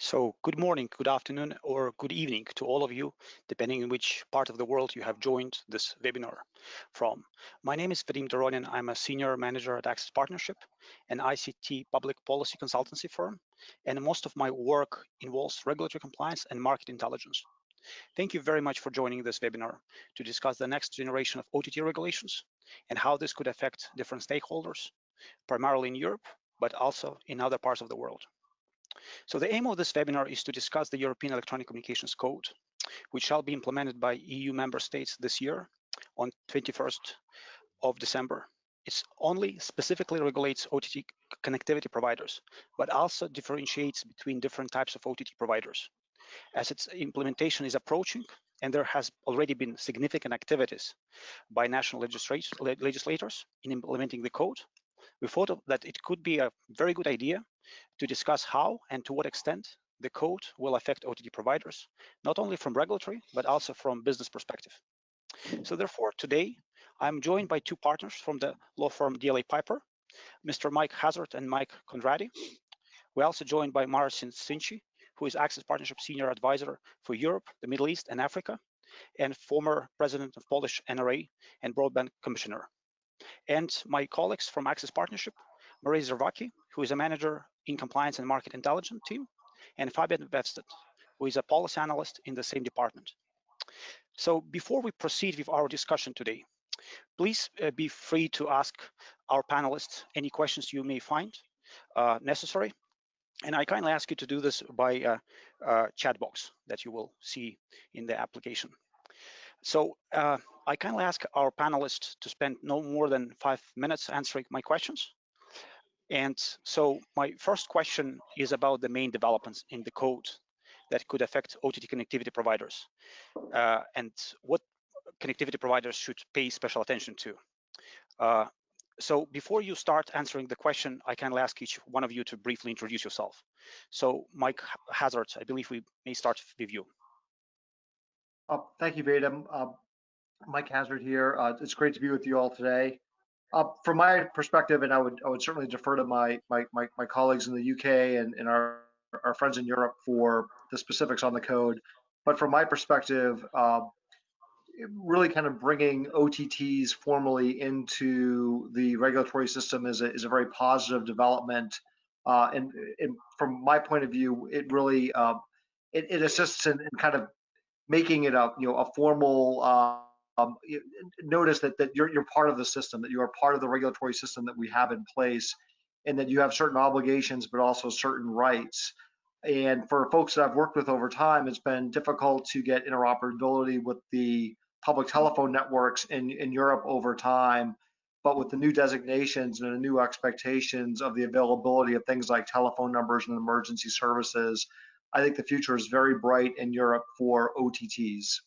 So good morning, good afternoon, or good evening to all of you, depending on which part of the world you have joined this webinar from. My name is Vadim Doronin. I'm a senior manager at Access Partnership, an ICT public policy consultancy firm, and most of my work involves regulatory compliance and market intelligence. Thank you very much for joining this webinar to discuss the next generation of OTT regulations and how this could affect different stakeholders, primarily in Europe, but also in other parts of the world. So the aim of this webinar is to discuss the European Electronic Communications Code, which shall be implemented by EU member states this year on 21st of December. It only specifically regulates OTT connectivity providers, but also differentiates between different types of OTT providers. As its implementation is approaching, and there has already been significant activities by national legislators in implementing the code, we thought that it could be a very good idea to discuss how and to what extent the code will affect OTT providers, not only from regulatory, but also from business perspective. So therefore, today, I'm joined by two partners from the law firm DLA Piper, Mr. Mike Hazzard and Mike Conradi. We're also joined by Marcin, who is Access Partnership Senior Advisor for Europe, the Middle East, and Africa, and former President of Polish NRA and Broadband Commissioner. And my colleagues from Access Partnership, Marie Zervaki, who is a manager in compliance and market intelligence team, and Fabian Webstedt, who is a policy analyst in the same department. So before we proceed with our discussion today, please be free to ask our panelists any questions you may find necessary. And I kindly ask you to do this by chat box that you will see in the application. So I kindly ask our panelists to spend no more than 5 minutes answering my questions. And so my first question is about the main developments in the code that could affect OTT connectivity providers and what connectivity providers should pay special attention to. So before you start answering the question, I kindly ask each one of you to briefly introduce yourself. So Mike Hazzard, I believe we may start with you. Thank you, Vadim. Mike Hazzard here. It's great to be with you all today. From my perspective, and I would certainly defer to my colleagues in the UK and our friends in Europe for the specifics on the code. But from my perspective, really kind of bringing OTTs formally into the regulatory system is a very positive development. And from my point of view, it really it assists in kind of making it a formal notice that you're part of the system, that you are part of the regulatory system that we have in place, and that you have certain obligations but also certain rights. And for folks that I've worked with over time, it's been difficult to get interoperability with the public telephone networks in Europe over time. But with the new designations and the new expectations of the availability of things like telephone numbers and emergency services, I think the future is very bright in Europe for OTTs.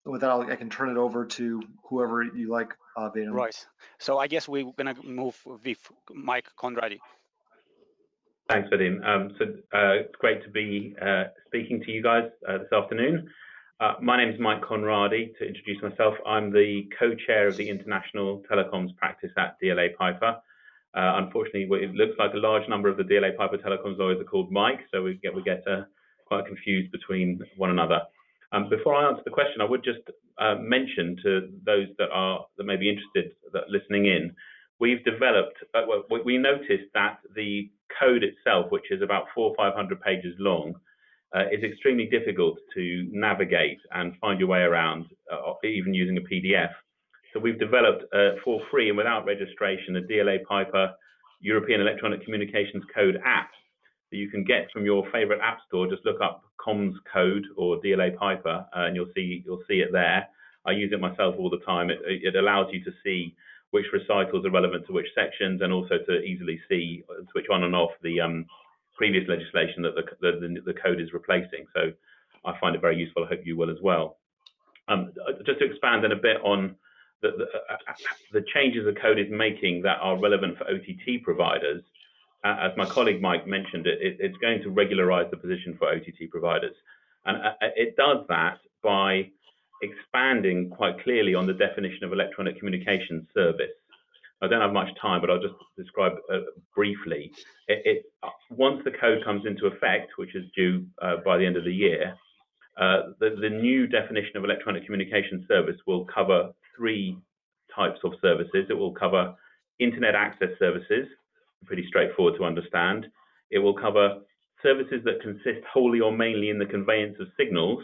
With that, I can turn it over to whoever you like, Vadim. Right. So I guess we're going to move with Mike Conradi. Thanks, Vadim. It's great to be speaking to you guys this afternoon. My name is Mike Conradi. To introduce myself, I'm the co-chair of the International Telecoms practice at DLA Piper. Unfortunately, it looks like a large number of the DLA Piper telecoms lawyers are called Mike, so we get quite confused between one another. Before I answer the question, I would just mention to those that may be interested, that listening in, we've developed. We noticed that the code itself, which is about 400 or 500 pages long, is extremely difficult to navigate and find your way around, even using a PDF. So we've developed for free and without registration a DLA Piper European Electronic Communications Code app that you can get from your favorite app store. Just look up Comms Code or DLA Piper and you'll see it there. I use it myself all the time. It allows you to see which recitals are relevant to which sections, and also to easily see, switch on and off the previous legislation that the code is replacing. So I find it very useful. I hope you will as well. Just to expand in a bit on the changes the code is making that are relevant for OTT providers, as my colleague Mike mentioned, it's going to regularize the position for OTT providers. And it does that by expanding quite clearly on the definition of electronic communications service. I don't have much time, but I'll just describe briefly. once the code comes into effect, which is due by the end of the year, the new definition of electronic communication service will cover 3 types of services. It will cover internet access services, pretty straightforward to understand. It will cover services that consist wholly or mainly in the conveyance of signals.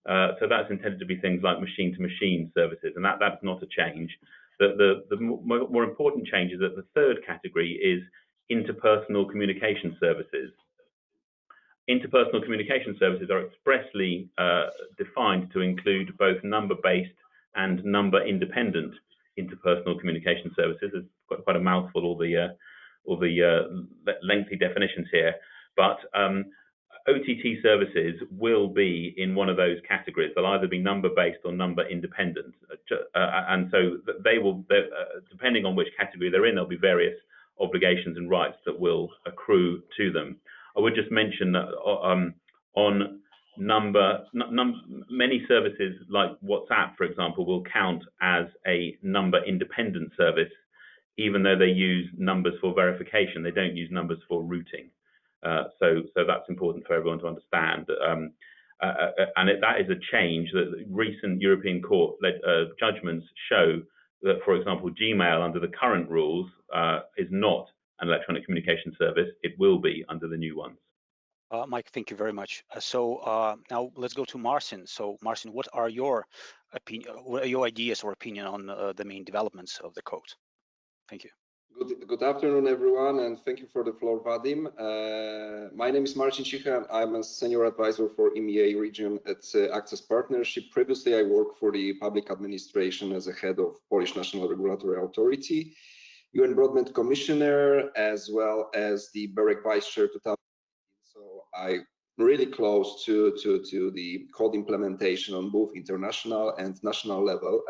So that's intended to be things like machine-to-machine services, and that's not a change. The more important change is that the 3rd category is interpersonal communication services. Interpersonal communication services are expressly defined to include both number-based and number-independent interpersonal communication services. It's quite a mouthful, all the lengthy definitions here, but OTT services will be in one of those categories. They'll either be number-based or number-independent, and so they will, depending on which category they're in, there'll be various obligations and rights that will accrue to them. I would just mention that on many services like WhatsApp, for example, will count as a number-independent service, even though they use numbers for verification. They don't use numbers for routing. So that's important for everyone to understand. That is a change that recent European Court judgments show that, for example, Gmail under the current rules is not an electronic communication service. It will be under the new ones. Mike, thank you very much. Now let's go to Marcin. So Marcin, what are your ideas or opinion on the main developments of the code? Thank you. Good afternoon, everyone, and thank you for the floor, Vadim. My name is Marcin Cichy, and I'm a senior advisor for EMEA region at Access Partnership. Previously, I worked for the public administration as a head of Polish National Regulatory Authority, UN Broadband Commissioner, as well as the BEREC Vice Chair 2018. So I'm really close to the code implementation on both international and national level.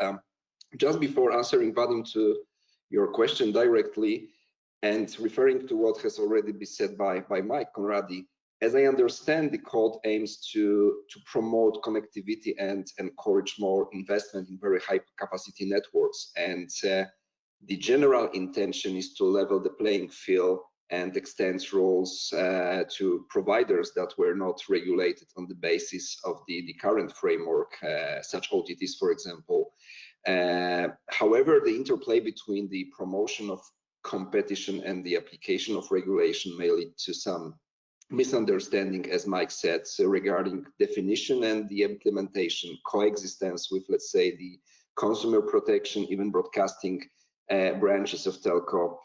Just before answering, Vadim, to your question directly and referring to what has already been said by Mike Conradi, as I understand, the code aims to promote connectivity and encourage more investment in very high capacity networks. And the general intention is to level the playing field and extend rules to providers that were not regulated on the basis of the current framework, such OTTs, for example. However, the interplay between the promotion of competition and the application of regulation may lead to some misunderstanding, as Mike said, regarding definition and the implementation, coexistence with, let's say, the consumer protection, even broadcasting branches of telco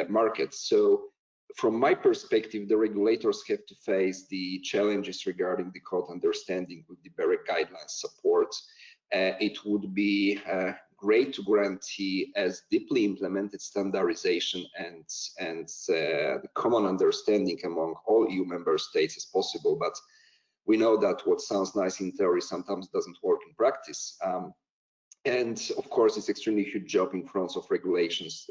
markets. So from my perspective, the regulators have to face the challenges regarding the code understanding with the BEREC guidelines support. It would be great to guarantee as deeply implemented standardization and the common understanding among all EU member states as possible, but we know that what sounds nice in theory sometimes doesn't work in practice. And of course, it's extremely huge job in front of regulators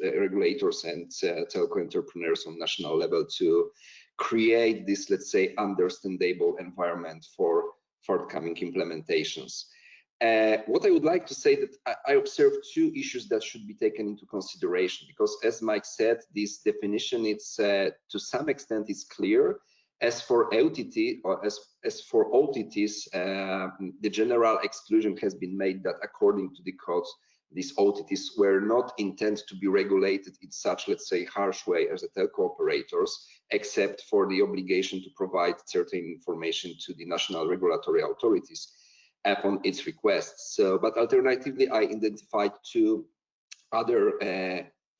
and telco entrepreneurs on national level to create this, let's say, understandable environment for forthcoming implementations. What I would like to say that I observe 2 issues that should be taken into consideration, because as Mike said, this definition, it's to some extent is clear. As for OTT or as for OTTs, the general exclusion has been made that according to the code, these OTTs were not intended to be regulated in such, let's say, harsh way as the telco operators, except for the obligation to provide certain information to the national regulatory authorities upon its request. So, but alternatively, I identified 2 other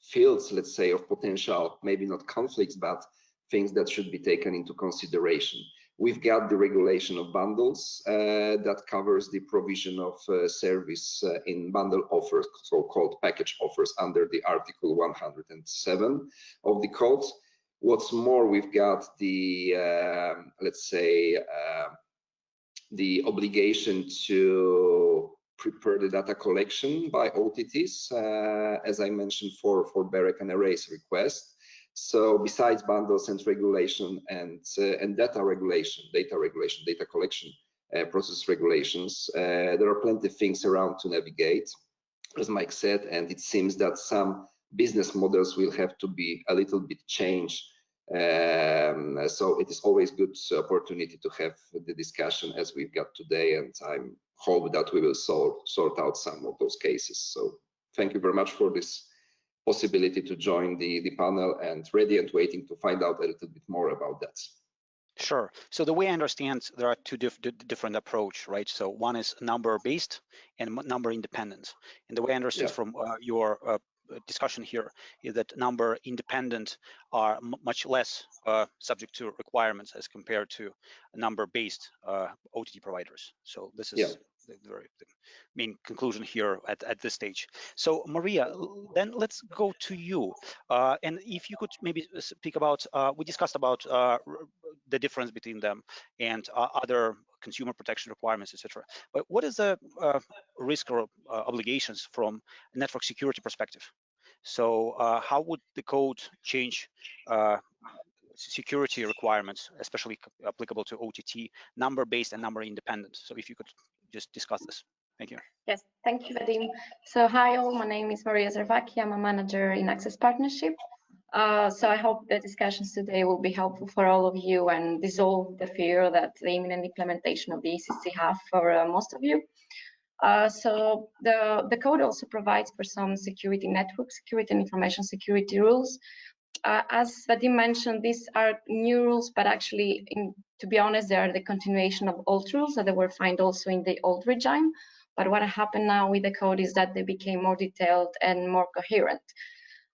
fields, let's say, of potential, maybe not conflicts, but things that should be taken into consideration. We've got the regulation of bundles that covers the provision of service in bundle offers, so-called package offers under the Article 107 of the code. What's more, we've got the, let's say, the obligation to prepare the data collection by OTTs, as I mentioned, for BEREC and erase request. So besides bundles and regulation and data collection, process regulations, there are plenty of things around to navigate, as Mike said, and it seems that some business models will have to be a little bit changed. So it is always good opportunity to have the discussion as we've got today, and I hope that we will sort out some of those cases. So thank you very much for this possibility to join the panel, and ready and waiting to find out a little bit more about that. Sure. So the way I understand, there are two different approach, right? So one is number based and number independent. And the way I understood from your discussion here is that number independent are much less subject to requirements as compared to number based OTT providers. So this is the main conclusion here at this stage. So Maria, then let's go to you. And if you could maybe speak about, we discussed about the difference between them and other consumer protection requirements, etc. But what is the risk or obligations from a network security perspective? So how would the code change security requirements, especially applicable to OTT, number-based and number-independent? So if you could just discuss this. Thank you. Yes, thank you, Vadim. So hi all, my name is Maria Zervaki. I'm a manager in Access Partnership. So I hope the discussions today will be helpful for all of you and dissolve the fear that the imminent implementation of the EECC have for most of you. So the code also provides for some security network security and information security rules. As Vadim mentioned, these are new rules, but actually, to be honest, they are the continuation of old rules that they were found also in the old regime. But what happened now with the code is that they became more detailed and more coherent.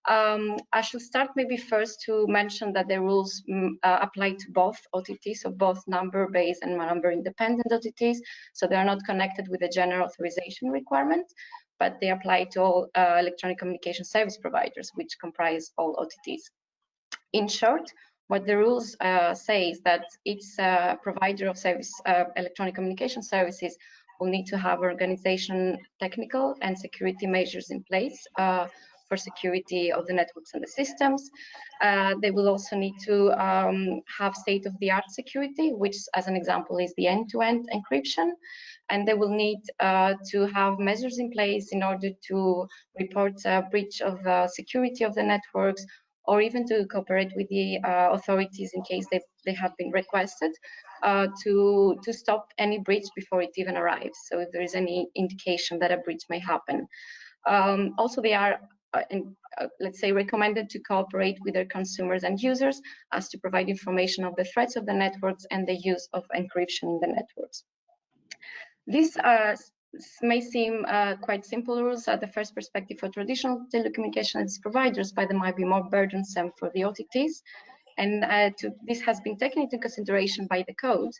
I should start maybe first to mention that the rules apply to both OTTs, so both number-based and number-independent OTTs. So they are not connected with the general authorization requirement, but they apply to all electronic communication service providers, which comprise all OTTs. In short, what the rules say is that each provider of service, electronic communication services will need to have organization, technical, and security measures in place for security of the networks and the systems. They will also need to have state-of-the-art security, which, as an example, is the end-to-end encryption. And they will need to have measures in place in order to report a breach of security of the networks, or even to cooperate with the authorities in case they have been requested to stop any breach before it even arrives. So if there is any indication that a breach may happen. Also, they are, let's say, recommended to cooperate with their consumers and users as to provide information of the threats of the networks and the use of encryption in the networks. These may seem quite simple rules at the first perspective for traditional telecommunications providers, but they might be more burdensome for the OTTs. And this has been taken into consideration by the code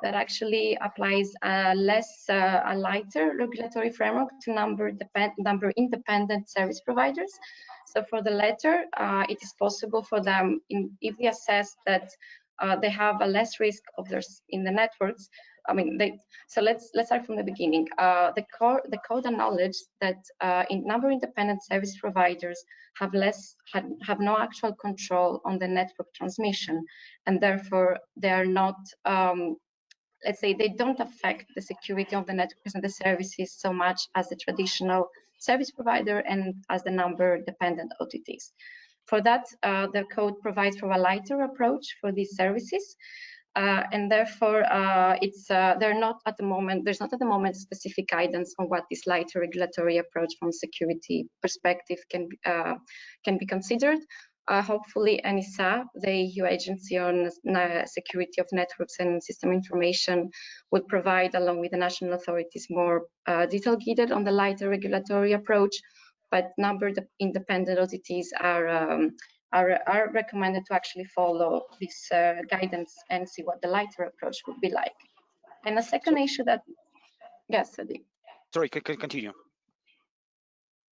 that actually applies a lighter regulatory framework to number-independent service providers. So for the latter, it is possible for them, if they assess that they have a less risk of in the networks. I mean, so let's start from the beginning. The code acknowledged that in number-independent service providers have no actual control on the network transmission, and therefore they are not. Let's say they don't affect the security of the networks and the services so much as the traditional service provider and as the number-dependent OTTs. For that, the code provides for a lighter approach for these services. And therefore, there's not at the moment specific guidance on what this lighter regulatory approach from security perspective can be considered. Hopefully, NISA, the EU Agency on Security of Networks and System Information, will provide, along with the national authorities, more detail guided on the lighter regulatory approach. But number-independent OTTs are recommended to actually follow this guidance and see what the lighter approach would be like. And the second issue that, yes, Adi. Sorry, continue.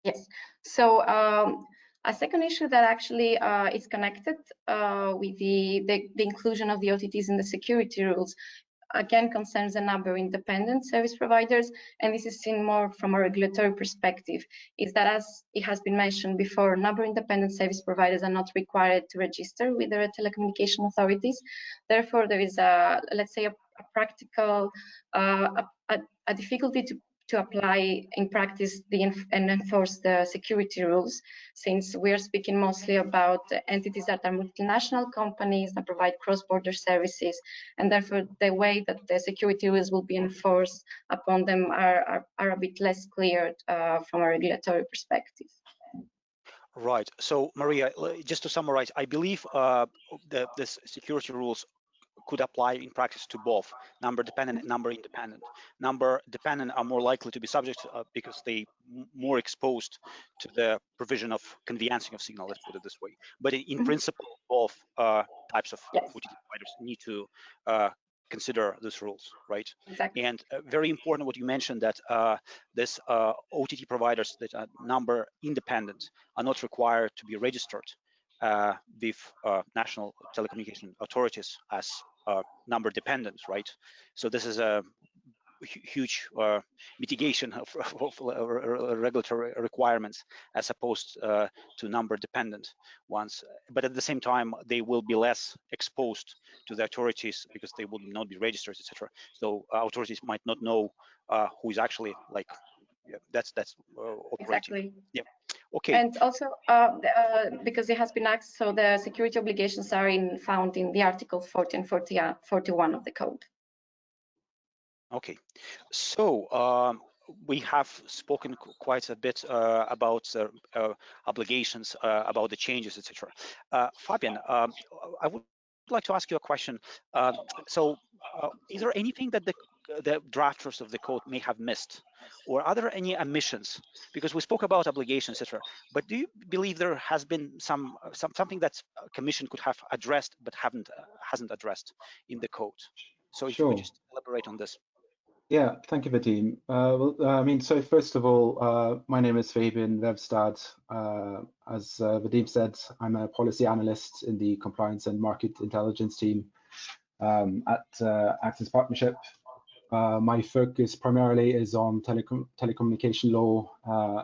Yes, so a second issue that actually is connected with the inclusion of the OTTs in the security rules, again, concerns the number-independent service providers, and this is seen more from a regulatory perspective, is that, as it has been mentioned before, number-independent service providers are not required to register with their telecommunication authorities. Therefore, there is let's say, a practical, a difficulty to to apply in practice and enforce the security rules, since we are speaking mostly about entities that are multinational companies that provide cross-border services, and therefore the way that the security rules will be enforced upon them are a bit less clear from a regulatory perspective. Right. So, Maria, just to summarize, I believe the security rules could apply in practice to both number dependent and number independent. Number dependent are more likely to be subject because they more exposed to the provision of conveyancing of signal, let's put it this way. But in principle, both types of OTT providers need to consider these rules, right? Exactly. And very important what you mentioned, that this OTT providers that are number independent are not required to be registered with national telecommunication authorities as number dependent, right? So this is a huge mitigation of regulatory requirements as opposed to number dependent ones. But at the same time, they will be less exposed to the authorities because they will not be registered, etc. So authorities might not know who is actually like, that's operating. Exactly. Yeah. Okay. And also, because it has been asked, so the security obligations are found in the Article 40 and 41 of the code. Okay, so we have spoken quite a bit about obligations, about the changes, etc. Fabian, I would like to ask you a question. Is there anything that the drafters of the code may have missed, or are there any omissions? Because we spoke about obligations, etc. But do you believe there has been something that Commission could have addressed but hasn't addressed in the code? So if you could just elaborate on this. Yeah, thank you, Vadim. So first of all, my name is Fabian Webstad. As Vadim said, I'm a policy analyst in the compliance and market intelligence team at Access Partnership. My focus primarily is on telecommunication law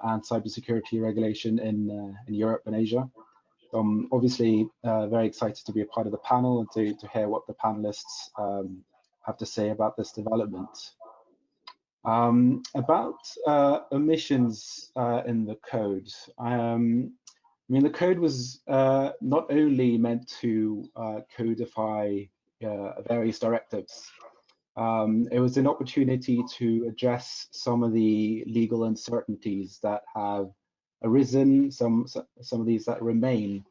and cybersecurity regulation in Europe and Asia. I'm obviously very excited to be a part of the panel and to hear what the panelists have to say about this development. About omissions in the code. The code was not only meant to codify various directives. It was an opportunity to address some of the legal uncertainties that have arisen, some of these that remain,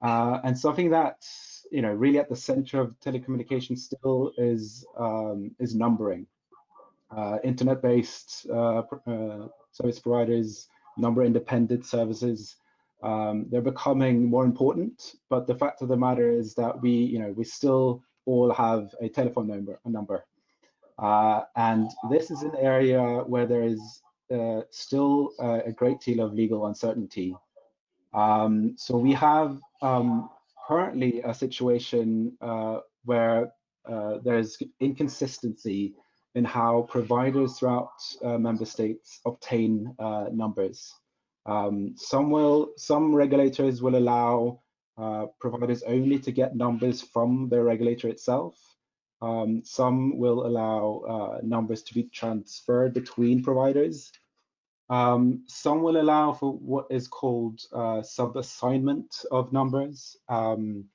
and something that really at the center of telecommunications still is numbering. Internet-based service providers, number-independent services, they're becoming more important. But the fact of the matter is that we still all have a telephone number, and this is an area where there is still a great deal of legal uncertainty. So we have currently a situation where there's inconsistency in how providers throughout member states obtain numbers. Some regulators will allow providers only to get numbers from the regulator itself. Some will allow numbers to be transferred between providers. Some will allow for what is called sub-assignment of numbers. One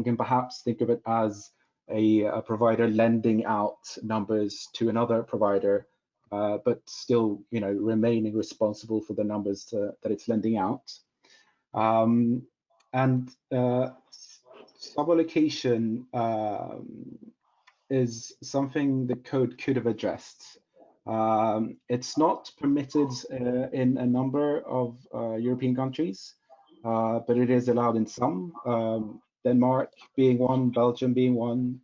can perhaps think of it as a provider lending out numbers to another provider, but still, remaining responsible for the numbers that it's lending out. And sub-allocation is something the code could have addressed. It's not permitted in a number of European countries, but it is allowed in some. Denmark being one, Belgium being one.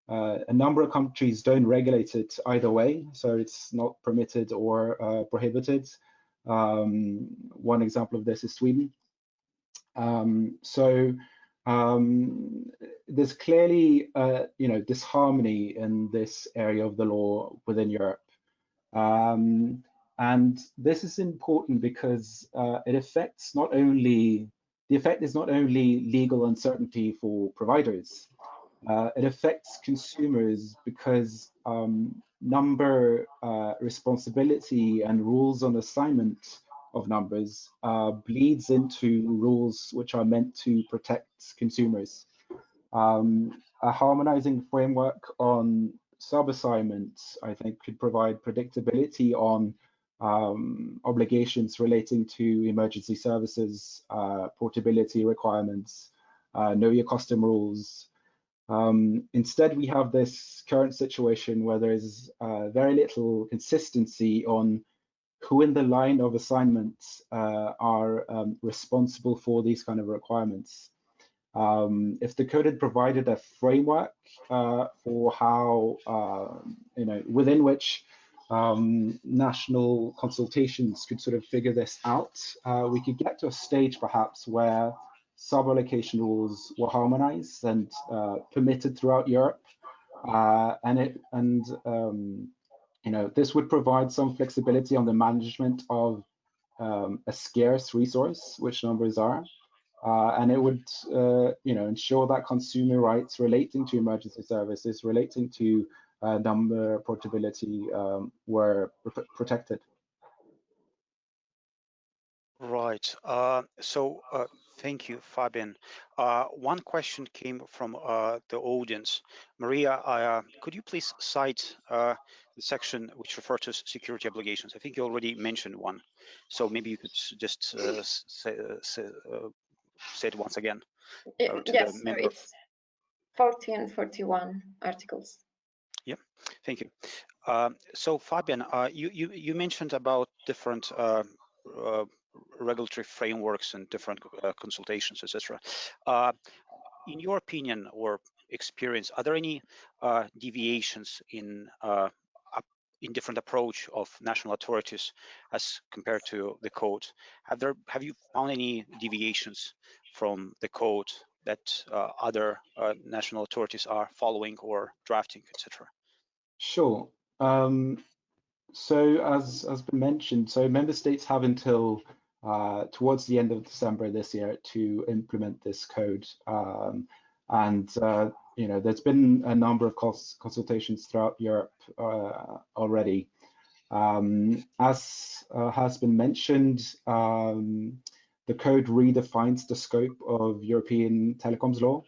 A number of countries don't regulate it either way, so it's not permitted or prohibited. One example of this is Sweden. There's clearly, disharmony in this area of the law within Europe. And this is important because it affects not only, the effect is not only legal uncertainty for providers, it affects consumers because number responsibility and rules on assignment of numbers bleeds into rules which are meant to protect consumers. A harmonizing framework on sub-assignments, I think, could provide predictability on obligations relating to emergency services, portability requirements, know your custom rules. Instead, we have this current situation where there is very little consistency on who in the line of assignments are responsible for these kind of requirements. If the code had provided a framework for how, within which national consultations could sort of figure this out, we could get to a stage perhaps where sub-allocation rules were harmonized and permitted throughout Europe, this would provide some flexibility on the management of a scarce resource, which numbers are, and it would ensure that consumer rights relating to emergency services, relating to number portability, were protected. Right. Thank you, Fabian. One question came from the audience. Maria, could you please cite the section which refers to security obligations? I think you already mentioned one, so maybe you could just say it once again. Yes, it's 40 and 41 articles. Yeah, thank you. So Fabian, you mentioned about different regulatory frameworks and different consultations, etc. In your opinion or experience, are there any deviations in different approach of national authorities as compared to the code? Have you found any deviations from the code that other national authorities are following or drafting, etc.? Sure. So as been mentioned, so member states have until towards the end of December this year to implement this code, there's been a number of consultations throughout Europe already. As has been mentioned, the code redefines the scope of European telecoms law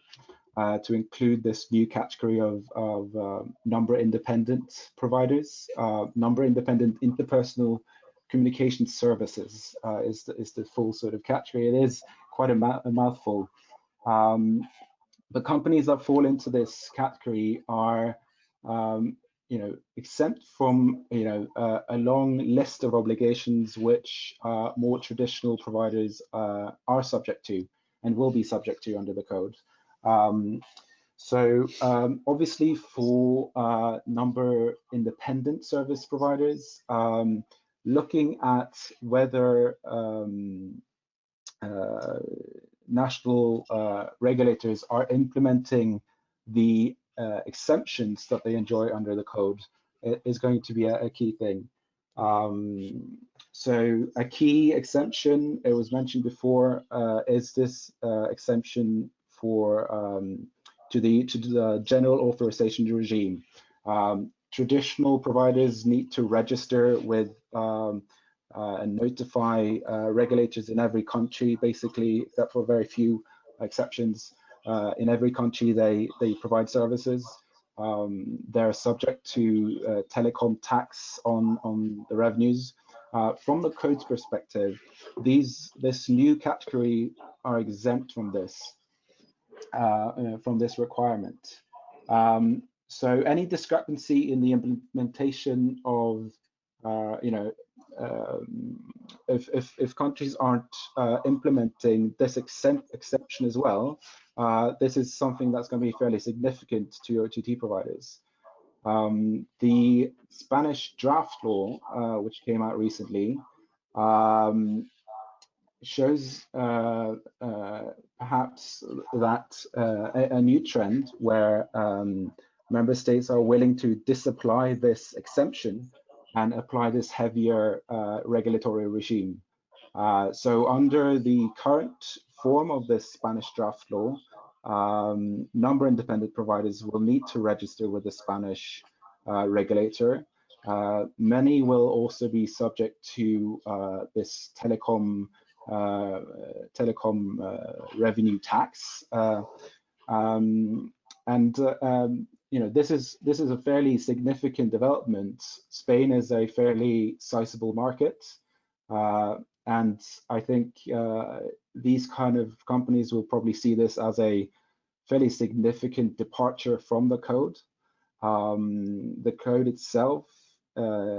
to include this new category of number-independent providers. Number-independent interpersonal communication services is the full sort of category. It is quite a mouthful. The companies that fall into this category are, exempt from, a long list of obligations which more traditional providers are subject to and will be subject to under the code. Obviously for number-independent service providers, looking at whether national regulators are implementing the exemptions that they enjoy under the code is going to be a key thing. So a key exemption, it was mentioned before, is this exemption for to the general authorization regime. Traditional providers need to register with and notify regulators in every country, basically, except for very few exceptions. In every country they provide services. They're subject to telecom tax on the revenues. From the code's perspective, this new category are exempt from this requirement. So any discrepancy in the implementation of, if countries aren't implementing this exception as well, this is something that's going to be fairly significant to OTT providers. The Spanish draft law, which came out recently, shows perhaps that a new trend where member states are willing to disapply this exemption and apply this heavier regulatory regime. So under the current form of this Spanish draft law, number-independent providers will need to register with the Spanish regulator. Many will also be subject to this telecom revenue tax, you know, this is a fairly significant development. Spain is a fairly sizable market, and I think these kind of companies will probably see this as a fairly significant departure from the code. The code itself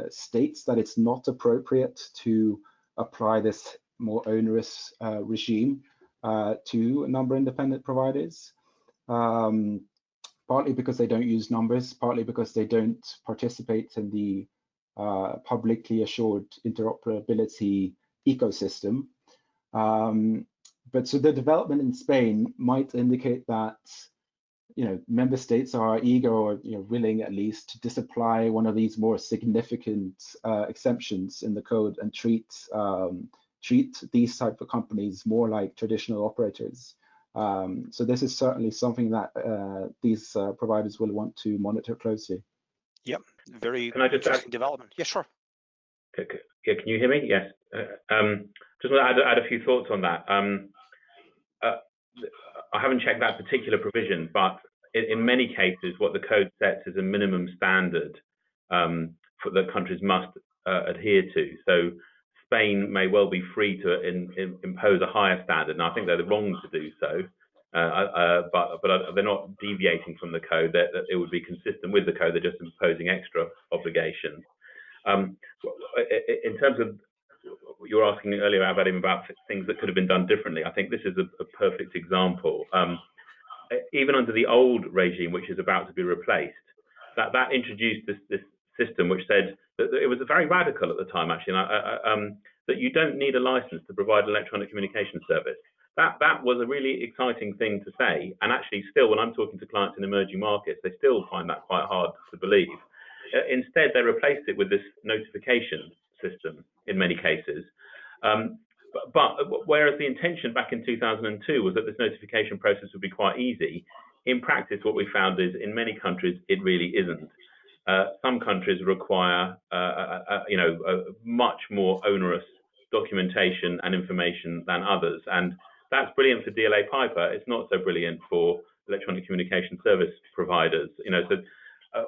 states that it's not appropriate to apply this more onerous regime to number independent providers, partly because they don't use numbers, partly because they don't participate in the publicly assured interoperability ecosystem. But so the development in Spain might indicate that, you know, member states are eager, or, you know, willing at least, to disapply one of these more significant exemptions in the code and treat these type of companies more like traditional operators. So this is certainly something that these providers will want to monitor closely. Yep, very Can I just interesting development. Yeah, sure. Yeah, can you hear me? Yes. Just want to add a few thoughts on that. I haven't checked that particular provision, but in many cases, what the code sets is a minimum standard for that countries must adhere to. So Spain may well be free to impose a higher standard, and I think they're wrong to do so. But they're not deviating from the code. That it would be consistent with the code. They're just imposing extra obligations. In terms of what you were asking earlier, Vadim, about things that could have been done differently, I think this is a perfect example. Even under the old regime, which is about to be replaced, that introduced this system which said that it was very radical at the time, actually, that you don't need a license to provide an electronic communication service. That was a really exciting thing to say, and actually still, when I'm talking to clients in emerging markets, they still find that quite hard to believe. Instead, they replaced it with this notification system in many cases. But whereas the intention back in 2002 was that this notification process would be quite easy, in practice, what we found is in many countries, it really isn't. Some countries require, much more onerous documentation and information than others. And that's brilliant for DLA Piper. It's not so brilliant for electronic communication service providers. So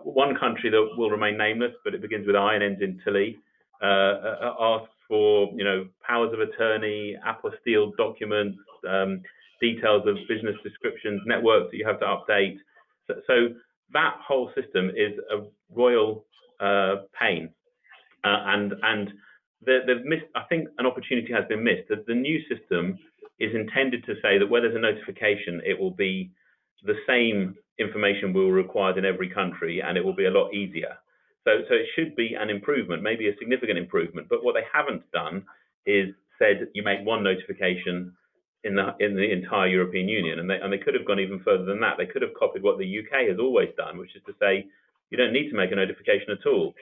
one country that will remain nameless, but it begins with I and ends in Tilly, asks for, powers of attorney, apostille documents, details of business descriptions, networks that you have to update. So that whole system is a royal pain, and they've missed. I think an opportunity has been missed. That the new system is intended to say that where there's a notification, it will be the same information will be required in every country, and it will be a lot easier. So it should be an improvement, maybe a significant improvement. But what they haven't done is said you make one notification in the entire European Union, and they could have gone even further than that. They could have copied what the UK has always done, which is to say you don't need to make a notification at all.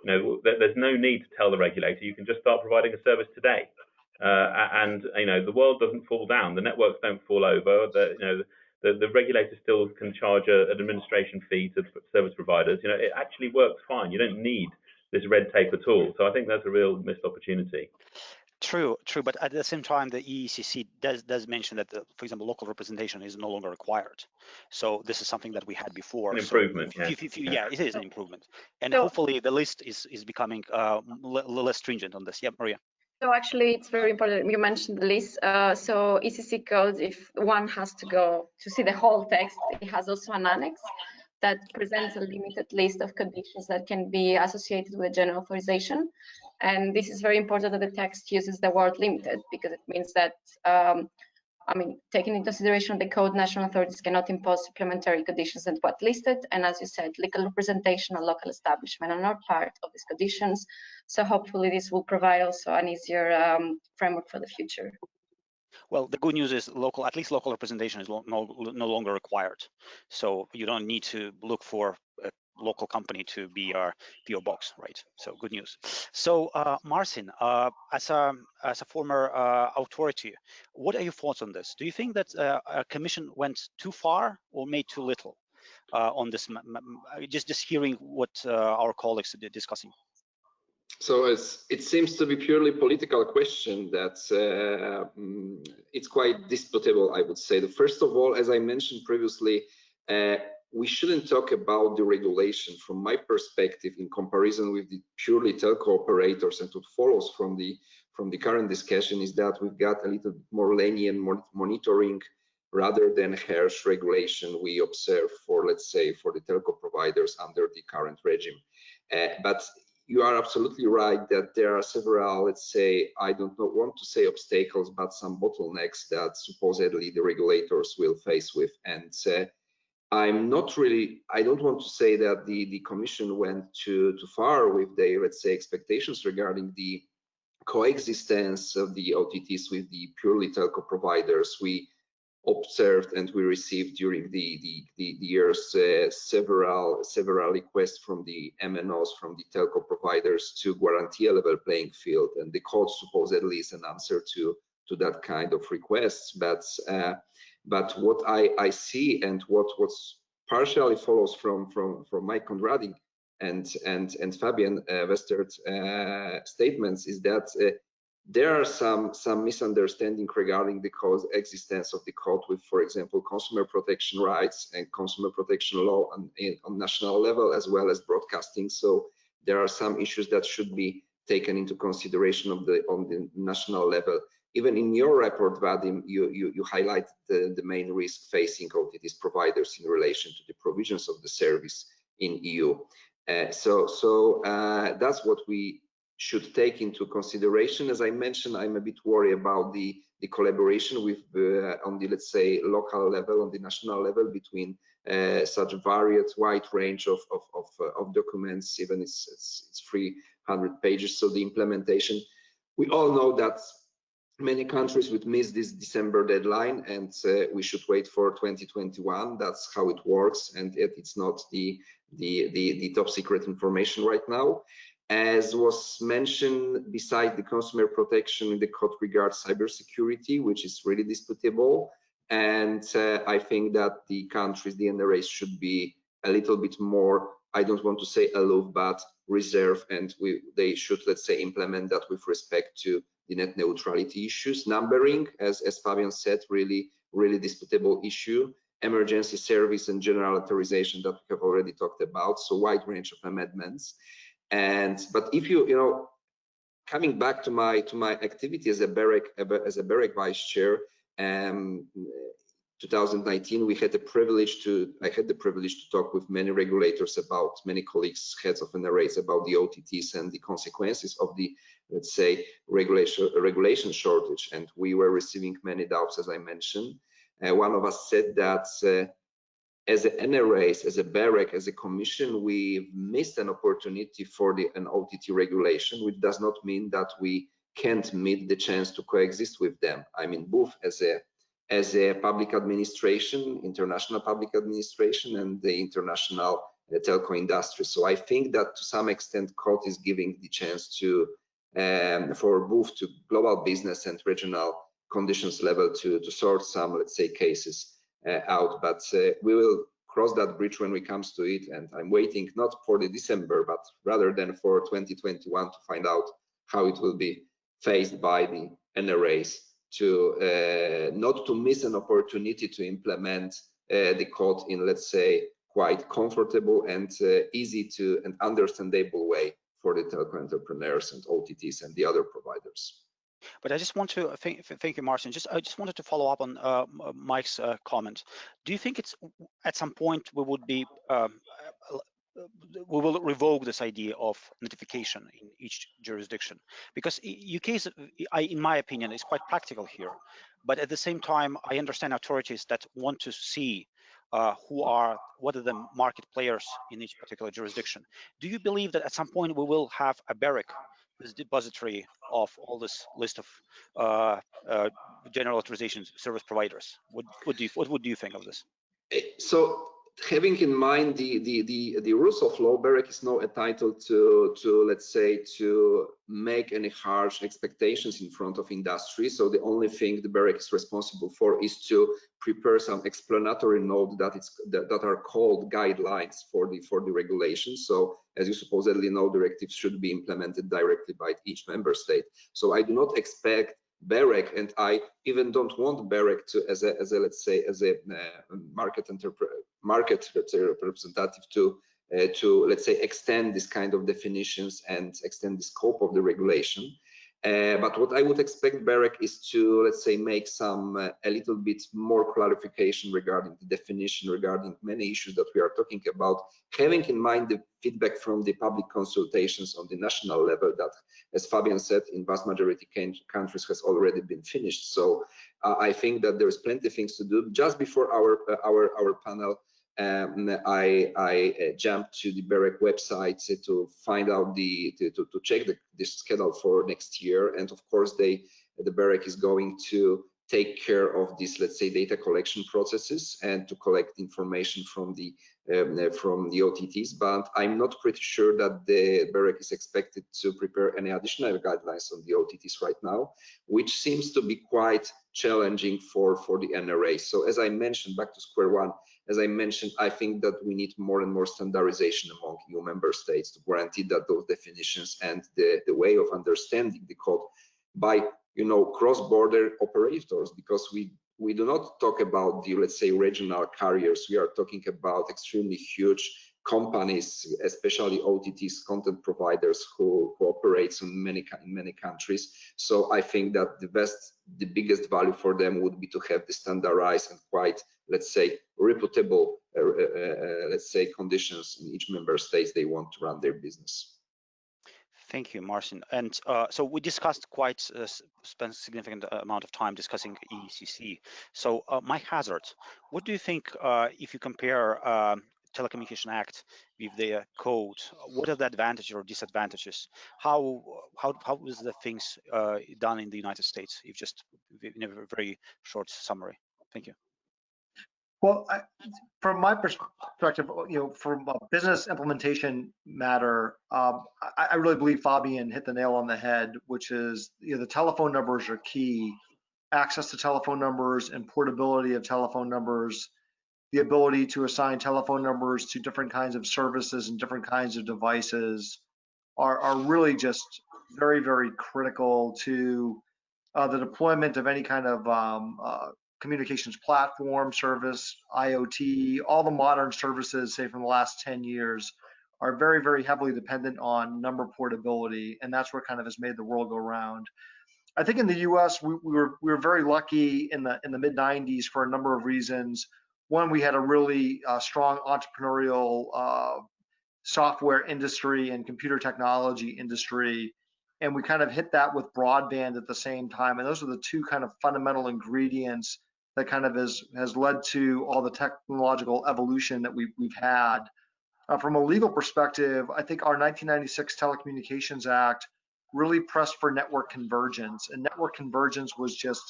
There's no need to tell the regulator. You can just start providing a service today, and the world doesn't fall down. The networks don't fall over. The regulator still can charge an administration fee to service providers. It actually works fine. You don't need this red tape at all. So I think that's a real missed opportunity. True. But at the same time, the EECC does mention that, for example, local representation is no longer required. So this is something that we had before. An improvement, yeah, it is an improvement. And hopefully the list is becoming less stringent on this. Yeah, Maria. So actually, it's very important. You mentioned the list. So ECC code, if one has to go to see the whole text, it has also an annex that presents a limited list of conditions that can be associated with general authorization. And this is very important that the text uses the word limited, because it means that, taking into consideration the code, national authorities cannot impose supplementary conditions than what listed. And as you said, legal representation and local establishment are not part of these conditions. So hopefully this will provide also an easier framework for the future. Well, the good news is at least local representation is no longer required. So you don't need to look for a local company to be our PO box, right? So good news. So Marcin, as a former authority, what are your thoughts on this? Do you think that a commission went too far or made too little? on this, just hearing what our colleagues are discussing? So it seems to be purely political question that it's quite disputable, I would say. First of all, as I mentioned previously, we shouldn't talk about the regulation from my perspective in comparison with the purely telco operators, and what follows from the current discussion is that we've got a little more lenient monitoring rather than harsh regulation we observe for, let's say, for the telco providers under the current regime. But you are absolutely right that there are several, let's say, I don't want to say obstacles, but some bottlenecks that supposedly the regulators will face with. And I'm not really, I don't want to say that the Commission went too far with their, let's say, expectations regarding the coexistence of the OTTs with the purely telco providers. We observed and we received during the years several requests from the MNOs, from the telco providers, to guarantee a level playing field, and the code supposedly is an answer to that kind of requests. But what I see, and what's partially follows from Mike Conradi and Fabian Westert's statements is that there are some misunderstanding regarding the existence of the code with, for example, consumer protection rights and consumer protection law on national level, as well as broadcasting. So there are some issues that should be taken into consideration on the national level. Even in your report, Vadim, you highlight the main risk facing OTTs providers in relation to the provisions of the service in EU. So that's what we should take into consideration. As I mentioned, I'm a bit worried about the collaboration with on the, let's say, local level, on the national level, between such varied wide range of documents. Even it's 300 pages. So the implementation, we all know that many countries would miss this December deadline, and we should wait for 2021. That's how it works, and yet it's not the top secret information right now. As was mentioned, beside the consumer protection, the code regards cybersecurity, which is really disputable. And I think that the countries, the NRAs, should be a little bit more, I don't want to say aloof, but reserved, and they should, let's say, implement that with respect to the net neutrality issues. Numbering, as Fabian said, really disputable issue. Emergency service and general authorization that we have already talked about. So wide range of amendments. But if you know, coming back to my activity as a BEREC vice chair, 2019, I had the privilege to talk with many regulators about, many colleagues, heads of NRAs, about the OTTs and the consequences of the, let's say, regulation shortage. And we were receiving many doubts, as I mentioned. One of us said that as a NRAs, as a BEREC, as a commission, we missed an opportunity for an OTT regulation, which does not mean that we can't meet the chance to coexist with them. I mean, both as a public administration, international public administration, and the international telco industry. So I think that to some extent, COT is giving the chance to for both to global business and regional conditions level to sort some, let's say, cases out. But we will cross that bridge when we comes to it, and I'm waiting not for the December, but rather than for 2021 to find out how it will be faced by the NRAs, to not to miss an opportunity to implement the code in, let's say, quite comfortable and easy to and understandable way for the telco entrepreneurs and OTTs and the other providers. But I just want to thank you, Marcin. I just wanted to follow up on Mike's comment. Do you think it's at some point we would be we will revoke this idea of notification in each jurisdiction? Because UK is, in my opinion, is quite practical here. But at the same time, I understand authorities that want to see what are the market players in each particular jurisdiction. Do you believe that at some point we will have a BEREC, this depository of all this list of general authorization service providers? What would you think of this? So having in mind the rules of law, BEREC is not entitled to let's say to make any harsh expectations in front of industry. So the only thing the BEREC is responsible for is to prepare some explanatory note that are called guidelines for the regulations. So as you supposedly know, directives should be implemented directly by each member state. So I do not expect BEREC, and I even don't want BEREC to as a let's say as a market representative to let's say extend this kind of definitions and extend the scope of the regulation. But what I would expect BEREC is to, let's say, make some a little bit more clarification regarding the definition, regarding many issues that we are talking about, having in mind the feedback from the public consultations on the national level that, as Fabian said, in vast majority countries has already been finished. So I think that there's plenty of things to do. Just before our panel, I jumped to the BEREC website to find out to check the schedule for next year, and of course the BEREC is going to take care of these, let's say, data collection processes and to collect information from the OTTs. But I'm not pretty sure that the BEREC is expected to prepare any additional guidelines on the OTTs right now, which seems to be quite challenging for the NRA. So as I mentioned, back to square one, as I mentioned, I think that we need more and more standardization among EU member states to guarantee that those definitions and the way of understanding the code by, you know, cross-border operators, because we do not talk about the, let's say, regional carriers. We are talking about extremely huge companies, especially OTTs, content providers, who operates in many countries. So I think that the biggest value for them would be to have the standardized and quite, let's say, reputable, let's say, conditions in each member state they want to run their business. Thank you, Marcin. And so we discussed spent a significant amount of time discussing EECC. So Mike Hazzard, what do you think if you compare Telecommunications Act with the code, what are the advantages or disadvantages? How is the things done in the United States? If just in a very short summary. Thank you. Well, from my perspective, you know, from a business implementation matter, I really believe Fabian hit the nail on the head, which is, you know, the telephone numbers are key. Access to telephone numbers and portability of telephone numbers, the ability to assign telephone numbers to different kinds of services and different kinds of devices are really just very, very critical to the deployment of any kind of communications platform, service, IoT. All the modern services, say from the last 10 years, are very, very heavily dependent on number portability, and that's what kind of has made the world go round. I think in the U.S. we were very lucky in the mid 90s for a number of reasons. One, we had a really strong entrepreneurial software industry and computer technology industry, and we kind of hit that with broadband at the same time. And those are the two kind of fundamental ingredients that kind of has led to all the technological evolution that we've had. From a legal perspective, I think our 1996 Telecommunications Act really pressed for network convergence, and network convergence was just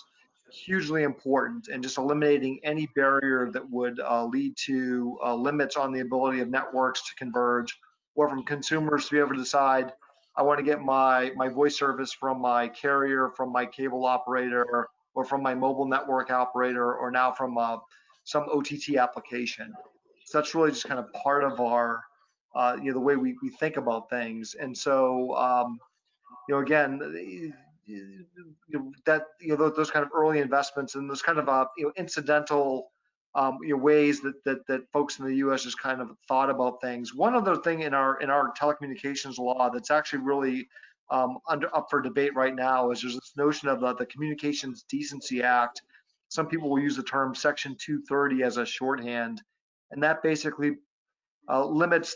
hugely important, and just eliminating any barrier that would lead to limits on the ability of networks to converge, or from consumers to be able to decide, I want to get my voice service from my carrier, from my cable operator, or from my mobile network operator, or now from some OTT application. So that's really just kind of part of our, you know, the way we think about things. And so, you know, again, those kind of early investments and those kind of you know, incidental you know, ways that folks in the U.S. just kind of thought about things. One other thing in our telecommunications law that's actually really up for debate right now is there's this notion of the Communications Decency Act. Some people will use the term Section 230 as a shorthand, and that basically limits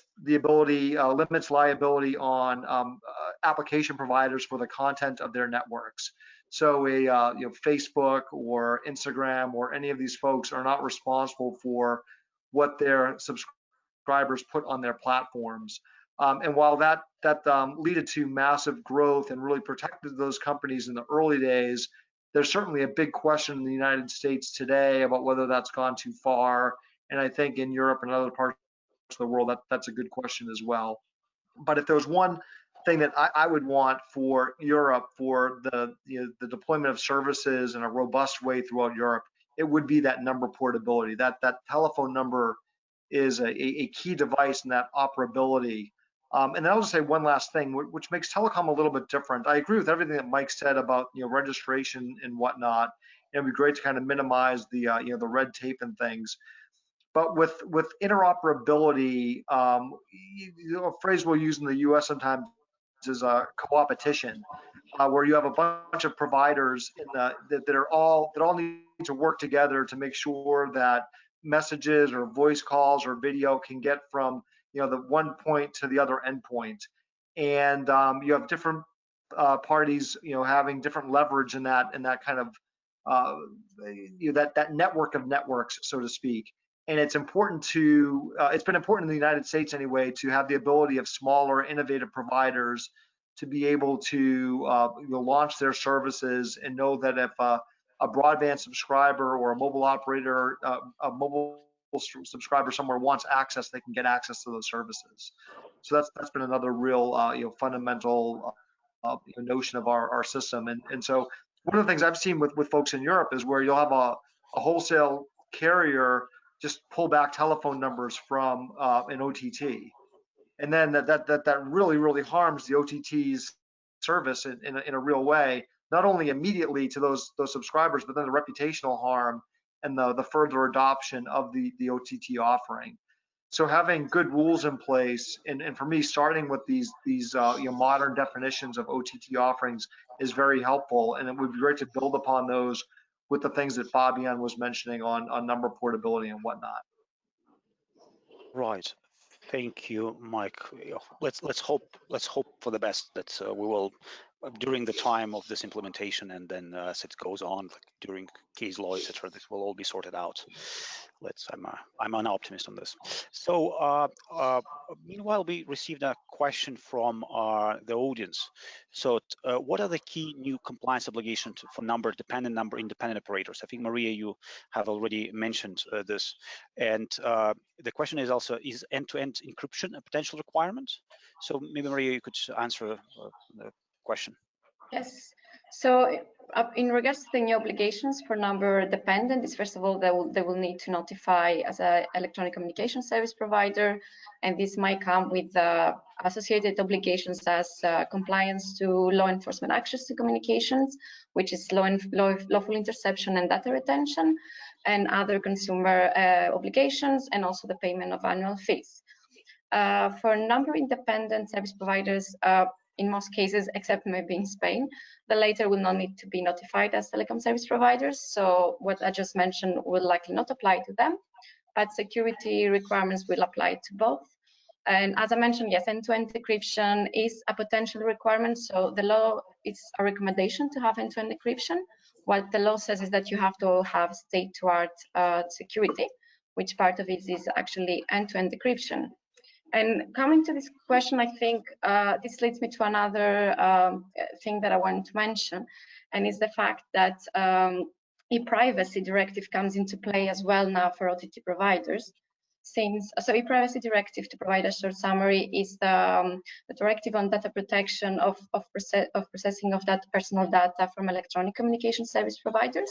liability on application providers for the content of their networks. So you know, Facebook or Instagram or any of these folks are not responsible for what their subscribers put on their platforms. And while that led to massive growth and really protected those companies in the early days, there's certainly a big question in the United States today about whether that's gone too far And I think in Europe and other parts of the world, that's a good question as well. But if there was one thing that I would want for Europe for the deployment of services in a robust way throughout Europe, it would be that number portability. That telephone number is a key device in that operability. And then I'll just say one last thing, which makes telecom a little bit different. I agree with everything that Mike said about registration and whatnot. It'd be great to kind of minimize the the red tape and things. But with interoperability, a phrase we'll use in the U.S. sometimes is a co-opetition, where you have a bunch of providers that all need to work together to make sure that messages or voice calls or video can get from the one point to the other endpoint, and you have different parties having different leverage in that kind of that network of networks, so to speak. And it's important to, it's been important in the United States anyway, to have the ability of smaller, innovative providers to be able to launch their services and know that if a broadband subscriber or a mobile operator, a mobile subscriber somewhere wants access, they can get access to those services. So that's been another real fundamental notion of our system. And so one of the things I've seen with folks in Europe is where you'll have a wholesale carrier just pull back telephone numbers from an OTT, and then that really harms the OTT's service in a real way. Not only immediately to those subscribers, but then the reputational harm and the further adoption of the OTT offering. So having good rules in place, and for me, starting with these modern definitions of OTT offerings is very helpful, and it would be great to build upon those with the things that Fabian was mentioning on number portability and whatnot. Right. Thank you, Mike. Let's hope for the best that we will, during the time of this implementation, and then as it goes on, like during case law, etc., this will all be sorted out. I'm an optimist on this. So meanwhile, we received a question from the audience. So what are the key new compliance obligations for number-dependent, number-independent operators? I think, Maria, you have already mentioned this. And the question is also, is end-to-end encryption a potential requirement? So maybe, Maria, you could answer the question. Yes. So in regards to the new obligations for number dependent, is first of all, they will need to notify as an electronic communication service provider, and this might come with associated obligations as compliance to law enforcement access to communications, which is lawful interception and data retention, and other consumer obligations, and also the payment of annual fees. For number independent service providers, in most cases, except maybe in Spain, the latter will not need to be notified as telecom service providers. So what I just mentioned will likely not apply to them, but security requirements will apply to both. And as I mentioned, yes, end-to-end encryption is a potential requirement. So the law, it's a recommendation to have end-to-end encryption. What the law says is that you have to have state-of-the-art security, which part of it is actually end-to-end encryption. And coming to this question, I think this leads me to another thing that I want to mention, and is the fact that e-privacy directive comes into play as well now for OTT providers. So e-privacy directive, to provide a short summary, is the directive on data protection of processing of that personal data from electronic communication service providers.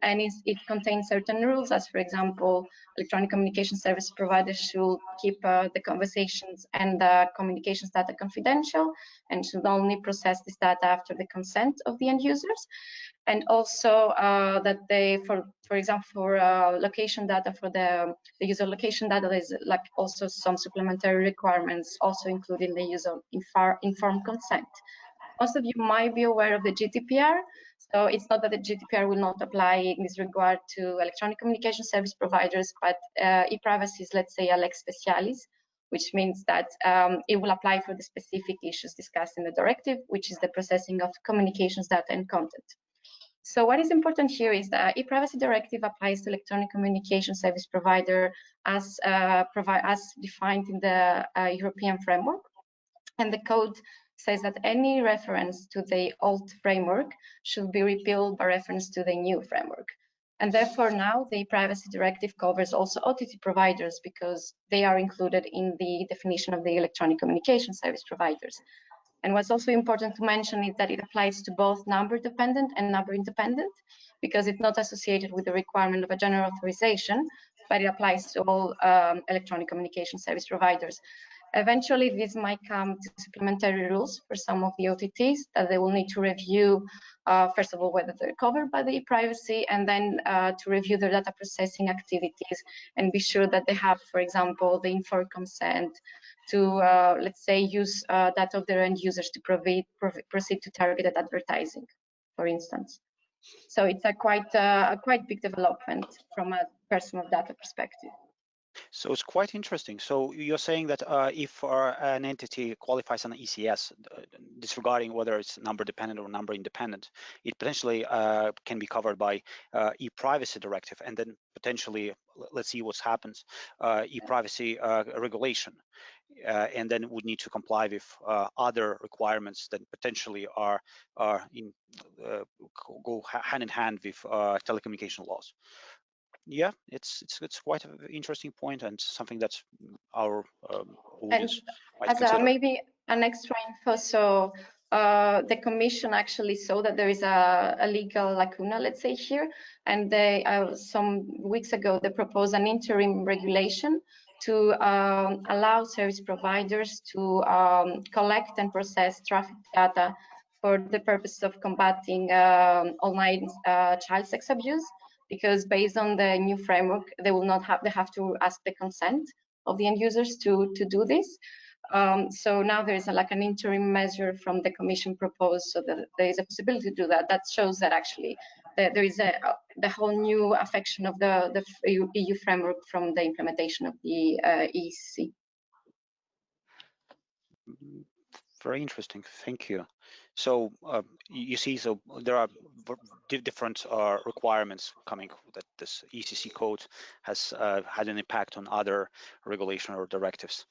And it contains certain rules, as for example, electronic communication service providers should keep the conversations and the communications data confidential, and should only process this data after the consent of the end users. And also that they, for example, for location data, for the user location data, there's like also some supplementary requirements, also including the use of informed consent. Most of you might be aware of the GDPR. So it's not that the GDPR will not apply in this regard to electronic communication service providers, but e-privacy is, let's say, a lex specialis, which means that it will apply for the specific issues discussed in the directive, which is the processing of communications data and content. So what is important here is that e-privacy directive applies to electronic communication service provider as defined in the European framework, and the code says that any reference to the old framework should be repealed by reference to the new framework. And therefore now the Privacy Directive covers also OTT providers because they are included in the definition of the electronic communication service providers. And what's also important to mention is that it applies to both number dependent and number independent, because it's not associated with the requirement of a general authorization, but it applies to all electronic communication service providers. Eventually, this might come to supplementary rules for some of the OTTs that they will need to review, first of all, whether they're covered by the privacy, and then to review their data processing activities and be sure that they have, for example, the informed consent to, let's say, use data of their end users to proceed to targeted advertising, for instance. So it's a quite big development from a personal data perspective. So it's quite interesting. So you're saying that if an entity qualifies an ECS, disregarding whether it's number dependent or number independent, it potentially can be covered by e-privacy directive, and then potentially, let's see what happens, e-privacy regulation, and then would need to comply with other requirements that potentially are go hand in hand with telecommunication laws. Yeah, it's quite an interesting point and something that our audience might consider. Maybe an extra info, so the Commission actually saw that there is a legal lacuna, let's say here, and they some weeks ago they proposed an interim regulation to allow service providers to collect and process traffic data for the purpose of combating online child sex abuse. Because based on the new framework, they have to ask the consent of the end users to do this. So now there is like an interim measure from the Commission proposed, so that there is a possibility to do that. That shows that actually there is the whole new affection of the EU framework from the implementation of the EECC. Very interesting, thank you. So you see, so there are different requirements coming that this ECC code has had an impact on other regulation or directives.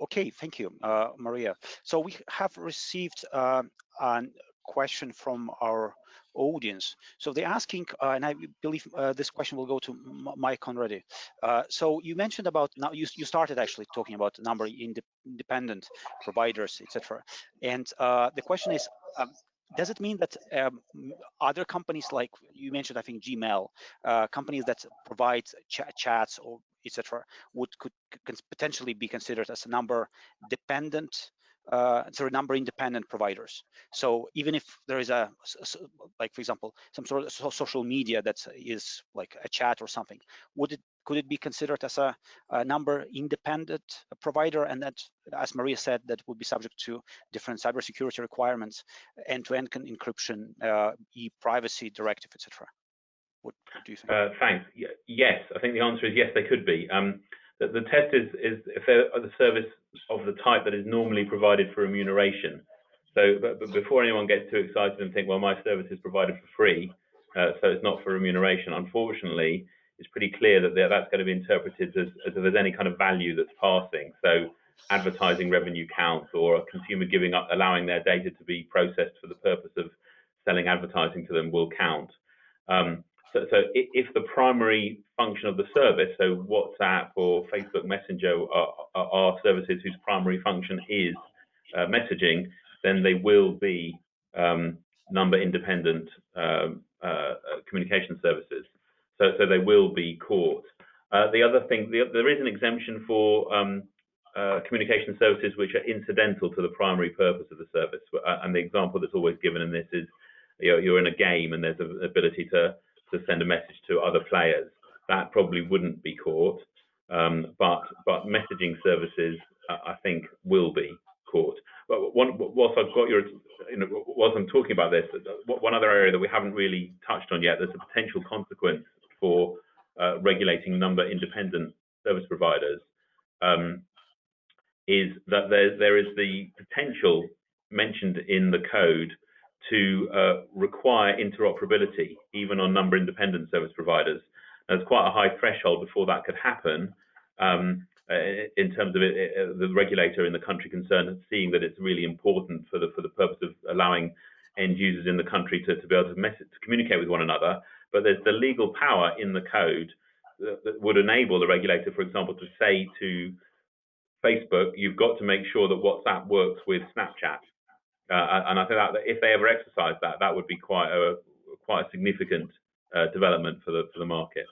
Okay, thank you, Maria. So we have received a question from our audience. So they're asking, and I believe this question will go to Mike Conradi. So you mentioned about, now you started actually talking about number independent providers, etc. And the question is, does it mean that other companies, like you mentioned, I think Gmail, companies that provide chats or etc., could potentially be considered as a number dependent, number independent providers? So even if there is like for example, some sort of social media that is like a chat or something, could it be considered as a number independent provider? And that, as Maria said, that would be subject to different cybersecurity requirements, end-to-end encryption, e-privacy directive, etc. What do you think? Thanks. Yes, I think the answer is yes, they could be. The test is if they're the service of the type that is normally provided for remuneration. So, but before anyone gets too excited and think, well, my service is provided for free, so it's not for remuneration. Unfortunately, it's pretty clear that that's going to be interpreted as if there's any kind of value that's passing. So, advertising revenue counts, or a consumer giving up, allowing their data to be processed for the purpose of selling advertising to them will count. So if the primary function of the service, so WhatsApp or Facebook Messenger are services whose primary function is messaging, then they will be number independent communication services. So they will be caught. The other thing, there is an exemption for communication services which are incidental to the primary purpose of the service. And the example that's always given in this is you're in a game and there's an ability to send a message to other players. That probably wouldn't be caught, but messaging services, I think, will be caught. But whilst I've got your, whilst I'm talking about this, one other area that we haven't really touched on yet, there's a potential consequence for regulating number independent service providers, is that there is the potential mentioned in the code to require interoperability even on number independent service providers. There's quite a high threshold before that could happen in terms of the regulator in the country concerned seeing that it's really important for the purpose of allowing end users in the country to be able to communicate with one another. but there's the legal power in the code that would enable the regulator, for example, to say to Facebook, you've got to make sure that WhatsApp works with Snapchat. And I think that if they ever exercise that, that would be quite a significant development for the market.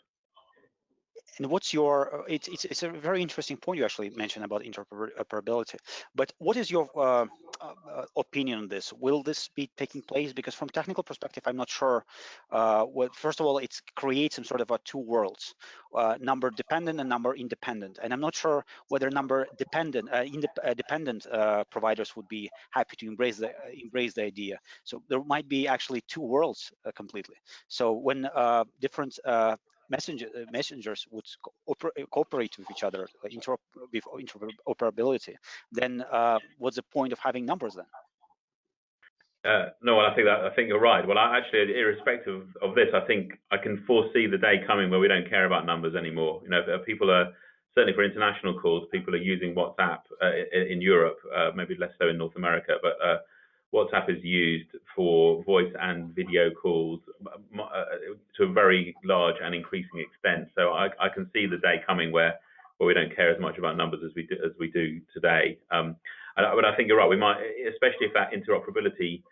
And what's your? It's a very interesting point you actually mentioned about interoperability. But what is your opinion on this? Will this be taking place? Because from technical perspective, I'm not sure. Well, first of all, it creates some sort of two worlds, number dependent and number independent. And I'm not sure whether number dependent dependent providers would be happy to embrace the idea. So there might be actually two worlds completely. So when different messengers would cooperate with each other, with interoperability, then what's the point of having numbers then? No, I think you're right. Well, actually, irrespective of this, I think I can foresee the day coming where we don't care about numbers anymore. You know, people are certainly for international calls, people are using WhatsApp in Europe, maybe less so in North America, but WhatsApp is used for voice and video calls to a very large and increasing extent. So I can see the day coming where we don't care as much about numbers as we do today. But I think you're right. We might, especially if that interoperability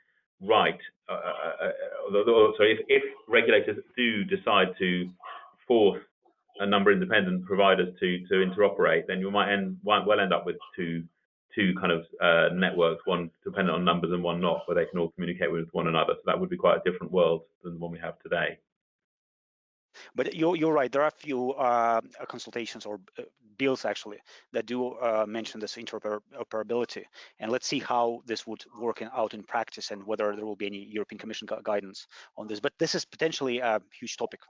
right. So if regulators do decide to force a number of independent providers to interoperate, then you might well end up with two kind of networks, one dependent on numbers and one not, where they can all communicate with one another. So that would be quite a different world than the one we have today. But you're right. There are a few consultations or bills actually that do mention this interoperability, and let's see how this would work out in practice and whether there will be any European Commission guidance on this. But this is potentially a huge topic,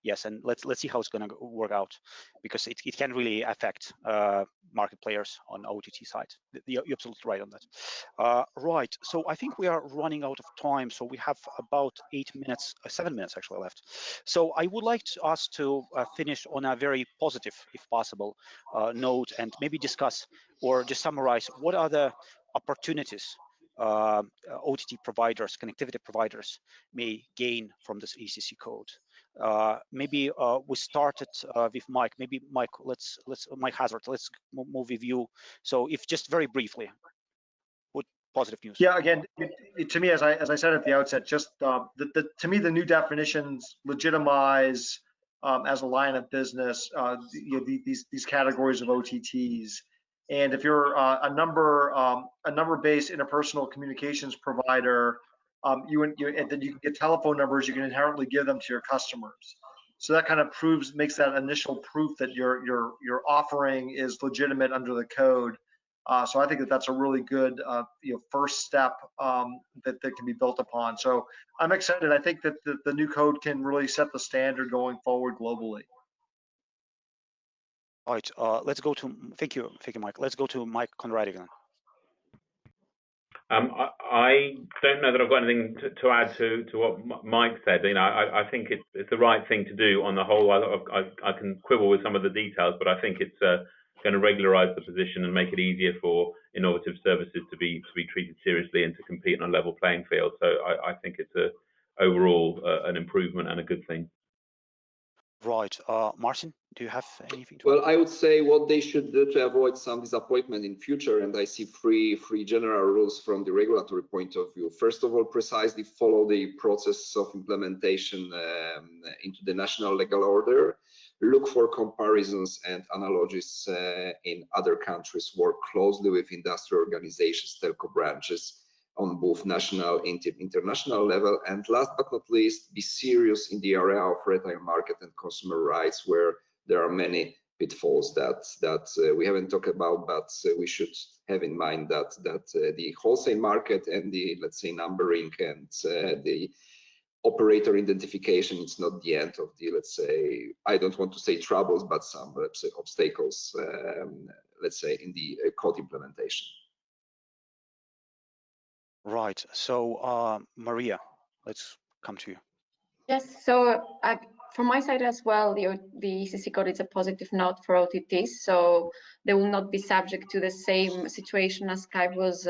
yes, and let's see how it's going to work out, because it can really affect market players on OTT side. You're absolutely right on that. Right. So I think we are running out of time. So we have about 7 minutes actually left. So I would like us to finish on a very positive, if possible, note, and maybe discuss or just summarize what are the opportunities OTT providers, connectivity providers may gain from this EECC code. Maybe we started with Mike. Maybe Mike, let's Mike Hazzard. Let's move with you. So if just very briefly, what positive news? Yeah, again, to me, as I said at the outset, just to me the new definitions legitimize as a line of business these categories of OTTs. And if you're a number-based interpersonal communications provider, and then you can get telephone numbers, you can inherently give them to your customers. So that kind of makes that initial proof that your offering is legitimate under the code. So I think that's a really good first step that can be built upon. So I'm excited. I think that the new code can really set the standard going forward globally. All right, let's go to, thank you, Mike. Let's go to Mike Conradi again. I don't know that I've got anything to add to what Mike said. You know, I think it's the right thing to do on the whole. I can quibble with some of the details, but I think it's going to regularize the position and make it easier for innovative services to be treated seriously and to compete on a level playing field. So I think it's overall an improvement and a good thing. Right. Marcin, do you have anything to Well, add? I would say what they should do to avoid some disappointment in future, and I see three general rules from the regulatory point of view. First of all, precisely follow the process of implementation into the national legal order. Look for comparisons and analogies in other countries. Work closely with industry organizations, telco branches, on both national and international level. And last but not least, be serious in the area of retail market and consumer rights, where there are many pitfalls that we haven't talked about, but we should have in mind that the wholesale market and the, let's say, numbering and the operator identification, it's not the end of the, let's say, I don't want to say troubles, but some, let's say, obstacles, let's say, in the code implementation. Right. So, Maria, let's come to you. Yes. So from my side as well, the EECC code is a positive note for OTTs. So they will not be subject to the same situation as Skype was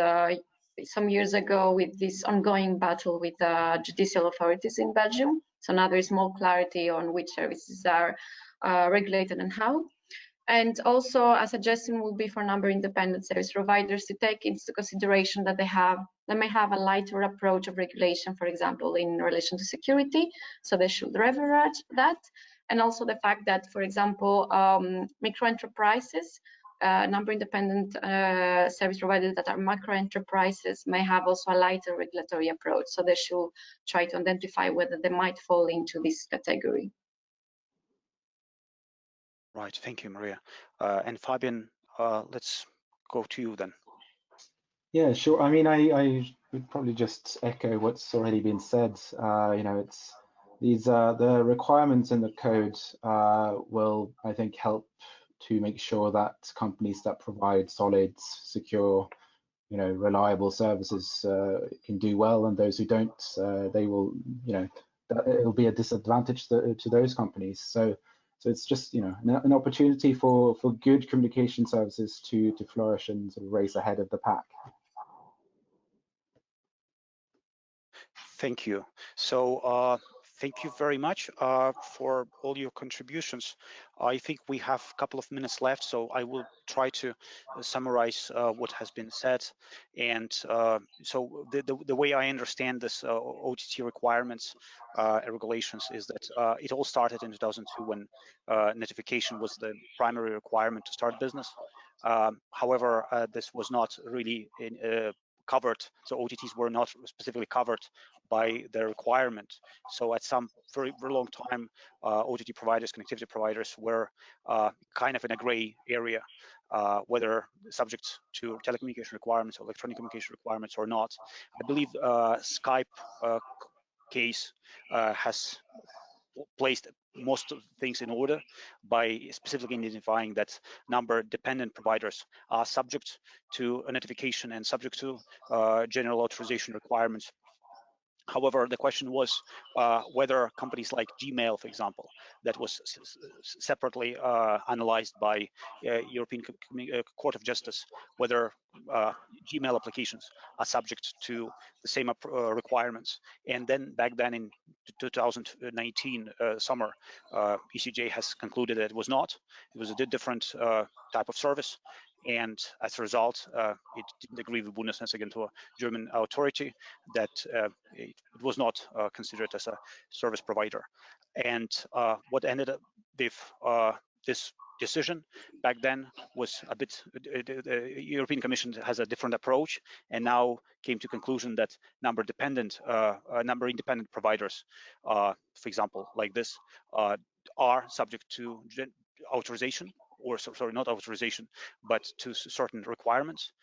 some years ago with this ongoing battle with judicial authorities in Belgium. So now there is more clarity on which services are regulated and how. And also a suggestion would be for number independent service providers to take into consideration that they may have a lighter approach of regulation, for example, in relation to security. So they should leverage that. And also the fact that, for example, micro enterprises, number independent service providers that are micro enterprises may have also a lighter regulatory approach. So they should try to identify whether they might fall into this category. Right, thank you, Maria. And Fabian, let's go to you then. Yeah, sure. I mean, I would probably just echo what's already been said. You know, it's these the requirements in the code will, I think, help to make sure that companies that provide solid, secure, you know, reliable services can do well, and those who don't, they will, you know, it'll be a disadvantage to those companies. So it's just, you know, an opportunity for good communication services to flourish and sort of race ahead of the pack. Thank you. So thank you very much for all your contributions. I think we have a couple of minutes left, so I will try to summarize what has been said. And so the way I understand this OTT requirements regulations is that it all started in 2002 when notification was the primary requirement to start business. However, this was not really covered, so OTTs were not specifically covered by the requirement. So at some very long time, OTT providers, connectivity providers were kind of in a gray area, whether subject to telecommunication requirements or electronic communication requirements or not. I believe Skype case has placed most of things in order by specifically identifying that number dependent providers are subject to a notification and subject to general authorization requirements. However, the question was whether companies like Gmail, for example, that was separately analyzed by European Court of Justice, whether Gmail applications are subject to the same requirements. And then back then in 2019 summer, ECJ has concluded that it was not. It was a different type of service. And as a result, it didn't agree with Bundesnetzagentur, German authority, that it was not considered as a service provider. And what ended up with this decision back then was a bit, the European Commission has a different approach, and now came to conclusion that number independent providers, for example, like this, are subject to authorization, or sorry, not authorization, but to certain requirements.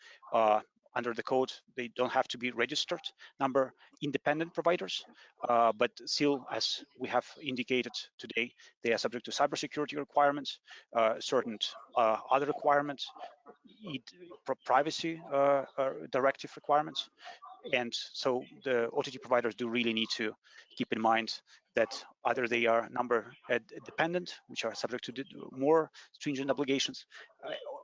Under the code, they don't have to be registered number independent providers, but still, as we have indicated today, they are subject to cybersecurity requirements, certain other requirements, privacy directive requirements. And so the OTT providers do really need to keep in mind that either they are number dependent, which are subject to more stringent obligations,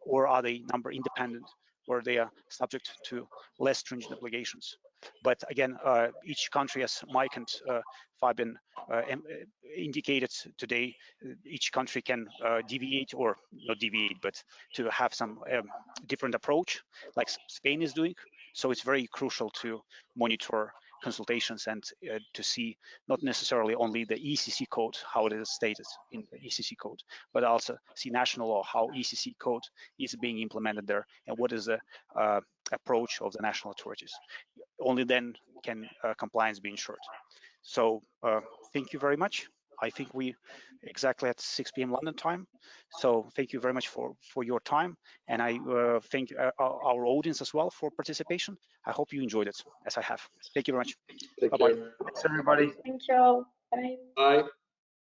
or are they number independent, where they are subject to less stringent obligations. But again, each country, as Mike and Fabian indicated today, each country can deviate, or not deviate, but to have some different approach, like Spain is doing. So it's very crucial to monitor consultations and to see not necessarily only the EECC code, how it is stated in the EECC code, but also see national law, how EECC code is being implemented there, and what is the approach of the national authorities. Only then can compliance be ensured. So thank you very much. I think we exactly at 6 p.m. London time. So thank you very much for your time. And I thank our audience as well for participation. I hope you enjoyed it, as I have. Thank you very much. Bye-bye. Thanks, everybody. Thank you all. Bye. Bye.